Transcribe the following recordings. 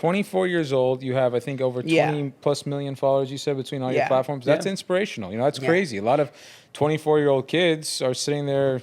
24 years old. You have, I think, over 20 plus million followers, you said, between all your platforms. That's inspirational. You know, that's crazy. A lot of 24-year-old kids are sitting there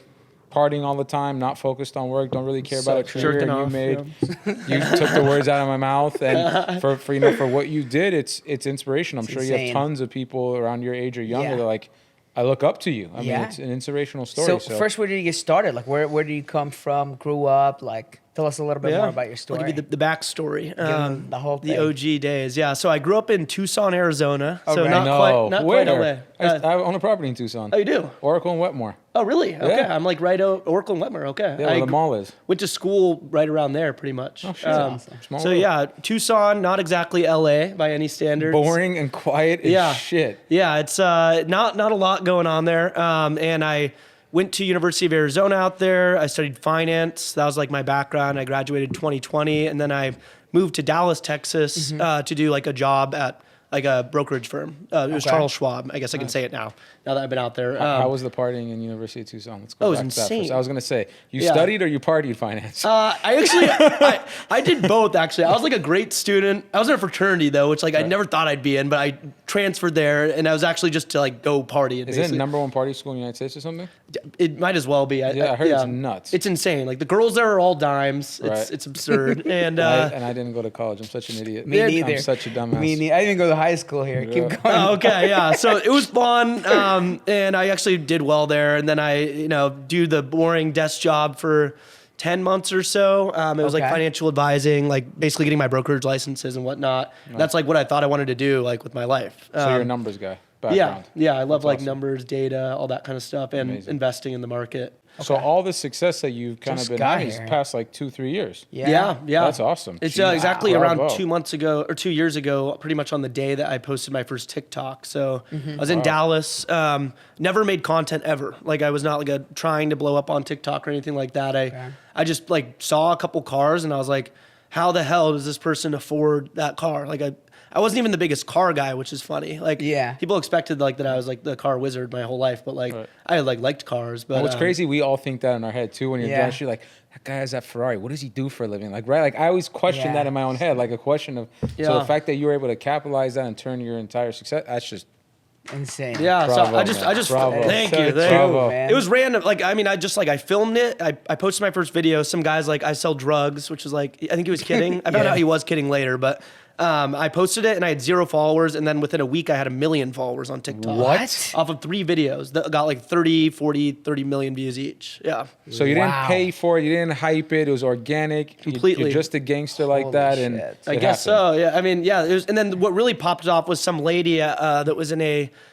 partying all the time, not focused on work, don't really care about a career you made. You took the words out of my mouth. And for you know, for what you did, it's inspirational. I'm sure you have tons of people around your age or younger that are like, I look up to you. I mean, it's an inspirational story. So first, where did you get started? Like, where did you come from, grew up? Like, tell us a little bit more about your story. I'll give you the backstory. The whole thing. The OG days. Yeah. So I grew up in Tucson, Arizona. So right. not quite LA. I own a property in Tucson. Oh, you do? Oracle and Wetmore. Oh, really? Okay. I'm like right Oracle and Wetmore. Okay. Yeah, where the mall is. Went to school right around there, pretty much. Oh, shit. Awesome. So yeah, Tucson, not exactly LA by any standards. Boring and quiet as shit. Yeah, it's not a lot going on there. And I went to University of Arizona out there. I studied finance. That was like my background. I graduated 2020, and then I moved to Dallas, Texas, to do like a job at like a brokerage firm. It was Charles Schwab. I guess I can say it now that I've been out there. How was the partying in University of Tucson? Let's go it was back to that insane. first. I was going to say, you studied or you partied finance? I did both, actually. I was like a great student. I was in a fraternity, though, which like I never thought I'd be in, but I transferred there, and I was actually just to like go party. Is it number one party school in the United States or something? It might as well be. I heard it's nuts. It's insane. Like the girls there are all dimes. It's absurd. And I didn't go to college. I'm such an idiot. Me neither. I'm such a dumbass. Me neither. I didn't go to high school here. Keep going. Oh, okay, yeah. So it was fun, and I actually did well there. And then I, do the boring desk job for 10 months or so. It was like financial advising, like basically getting my brokerage licenses and whatnot. Nice. That's like what I thought I wanted to do, like with my life. So you're a numbers guy. Background. Yeah. I love like numbers, data, all that kind of stuff, and investing in the market. So all the success that you've kind of been having is past like 2-3 years. Yeah. That's awesome. It's exactly around 2 months ago or 2 years ago, pretty much on the day that I posted my first TikTok. So I was in Dallas, never made content ever. Like I was not like trying to blow up on TikTok or anything like that. I just like saw a couple cars and I was like, how the hell does this person afford that car? Like I wasn't even the biggest car guy, which is funny. Like, people expected like that I was like the car wizard my whole life, but like I like liked cars. But what's crazy, we all think that in our head too. When you're done, you're like, that guy has that Ferrari. What does he do for a living? Like, right? Like I always question that in my own head, like a question of. So the fact that you were able to capitalize that and turn your entire success, that's just insane. Yeah, bravo, so I just bravo. Thank you. Bravo. Man. It was random. Like, I mean, I filmed it. I posted my first video. Some guy's like, I sell drugs, which was like, I think he was kidding. I found out he was kidding later, but I posted it and I had 0 followers. And then within a week, I had 1 million followers on TikTok. What? Off of 3 videos that got like 30, 40, 30 million views each. Yeah. So you didn't pay for it. You didn't hype it. It was organic. Completely. You're just a gangster like that. And I guess so. Yeah. I mean, yeah. And then what really popped off was some lady that was in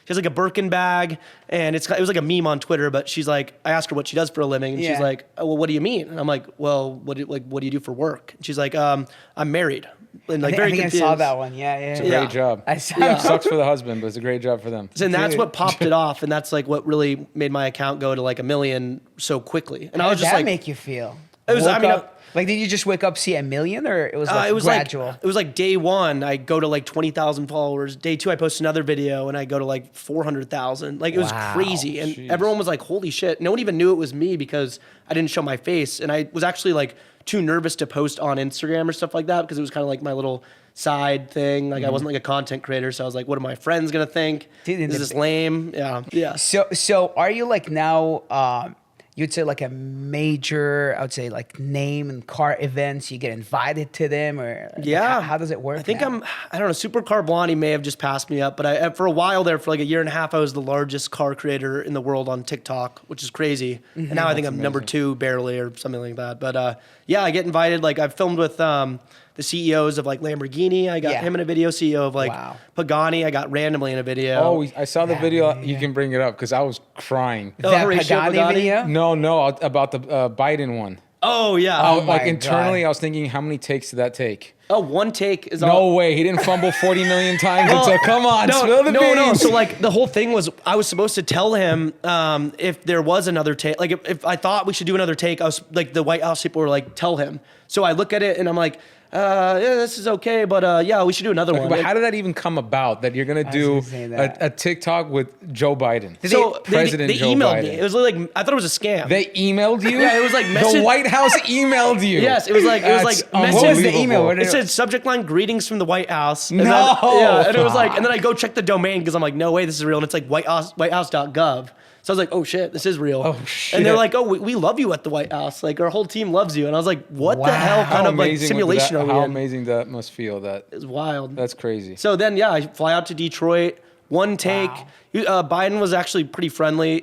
she has like a Birkin bag, and it was like a meme on Twitter. But she's like, I asked her what she does for a living, and she's like, oh, well, what do you mean? And I'm like, well, what do you do for work? And she's like, I'm married. And like very confused. I saw that one. Yeah. It's a great job. I saw. Sucks for the husband, but it's a great job for them. And that's what popped it off, and that's like what really made my account go to like 1 million so quickly. And How I was did just that like, make you feel? it was. I mean. Like, did you just wake up, see 1 million, or it was like gradual? It was like day 1, I go to like 20,000 followers. Day 2, I post another video and I go to like 400,000. Like it was crazy. And everyone was like, holy shit. No one even knew it was me because I didn't show my face. And I was actually like too nervous to post on Instagram or stuff like that because it was kind of like my little side thing. Like I wasn't like a content creator. So I was like, what are my friends going to think? Is this lame? Yeah. So are you like now, you'd say like a major, I would say like name and car events, you get invited to them, or how does it work? I think I don't know, Supercar Blondie may have just passed me up, but for a while there, for like 1.5 years, I was the largest car creator in the world on TikTok, which is crazy. And now I think I'm number 2 barely or something like that. But I get invited. Like I've filmed with the CEOs of like Lamborghini. I got him in a video. CEO of like Pagani. I got randomly in a video. Oh, I saw the video. You can bring it up because I was crying. That Pagani video? No, about the Biden one. Oh yeah. Like internally, God. I was thinking, how many takes did that take? Oh, 1 take is no way. He didn't fumble 40 million times. So come on, spill the beans. No. So like the whole thing was, I was supposed to tell him if there was another take. Like if I thought we should do another take, I was like the White House people were like, tell him. So I look at it and I'm like, yeah, this is okay, but yeah, we should do another one. But how did that even come about that you're going to do a TikTok with Joe Biden? So President Joe Biden. They emailed me. It was like, I thought it was a scam. They emailed you? Yeah, it was like the White House emailed you. Yes, it was like message. What was the email? It said subject line greetings from the White House. And no. Yeah, and it was like, and then I go check the domain because I'm like, no way, this is real, and it's like whitehouse.gov. So I was like, oh shit, this is real. Oh shit. And they're like, oh, we love you at the White House. Like our whole team loves you. And I was like, what the hell kind of like simulation are we in? How amazing that must feel. It's wild. That's crazy. So then, yeah, I fly out to Detroit. One take. Wow. Biden was actually pretty friendly,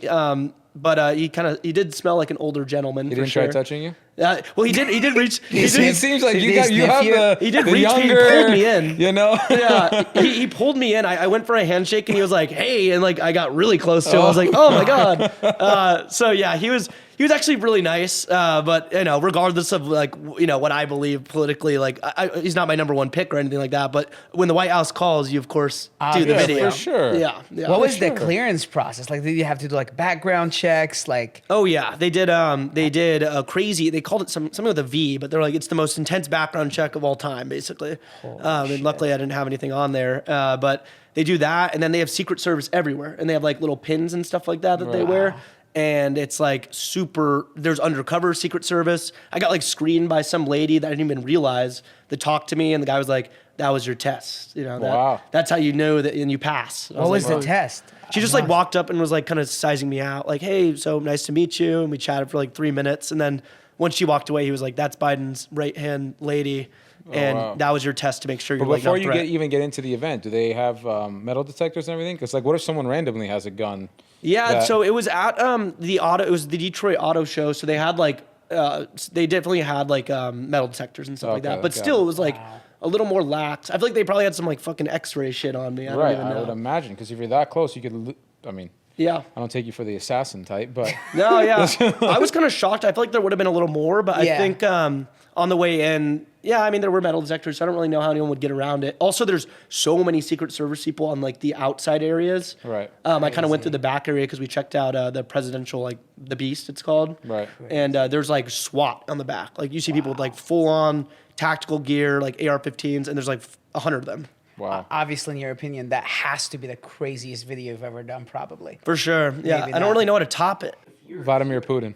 but he did smell like an older gentleman. He didn't try touching you? Well, he did reach. It seems like you have he did the reach younger, me and pulled me in. You know? Yeah, he pulled me in. I went for a handshake and he was like, "Hey," and like I got really close to him. I was like, "Oh my god!" So yeah, he was actually really nice. But you know, regardless of like what I believe politically, like he's not my number one pick or anything like that. But when the White House calls, you of course do the video for sure. Yeah. What was the clearance process? Like, did you have to do like background checks? Like, oh yeah, they did a crazy. They called it something with a V, but they're like, it's the most intense background check of all time, basically. And luckily I didn't have anything on there. But they do that, and then they have Secret Service everywhere, and they have like little pins and stuff like that they wear. And it's like super, there's undercover Secret Service. I got like screened by some lady that I didn't even realize that talked to me, and the guy was like, that was your test. That's how you know that, and you pass. What was the test? She just like walked up and was like kind of sizing me out, like, hey, so nice to meet you. And we chatted for like 3 minutes. And then once she walked away, he was like, that's Biden's right-hand lady. And that was your test to make sure you're like not a threat. But before you even get into the event, do they have metal detectors and everything? Because like, what if someone randomly has a gun? Yeah, so it was at the Detroit Auto Show. So they had like, they definitely had like metal detectors and stuff like that. But still, it was like a little more lax. I feel like they probably had some like fucking X-ray shit on me. I don't even know. I would imagine, because if you're that close, you could. I mean. Yeah. I don't take you for the assassin type, but. No, yeah. I was kind of shocked. I feel like there would have been a little more, but I think on the way in, yeah, I mean, there were metal detectors, so I don't really know how anyone would get around it. Also, there's so many Secret Service people on like the outside areas. Right. I kind of went through the back area because we checked out the presidential, like the Beast, it's called. Right. And there's like SWAT on the back. Like you see people with like full on tactical gear, like AR-15s, and there's like 100 of them. Wow. Obviously, in your opinion, that has to be the craziest video you've ever done, probably. For sure. Yeah. I don't really know how to top it. Vladimir Putin.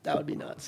That would be nuts.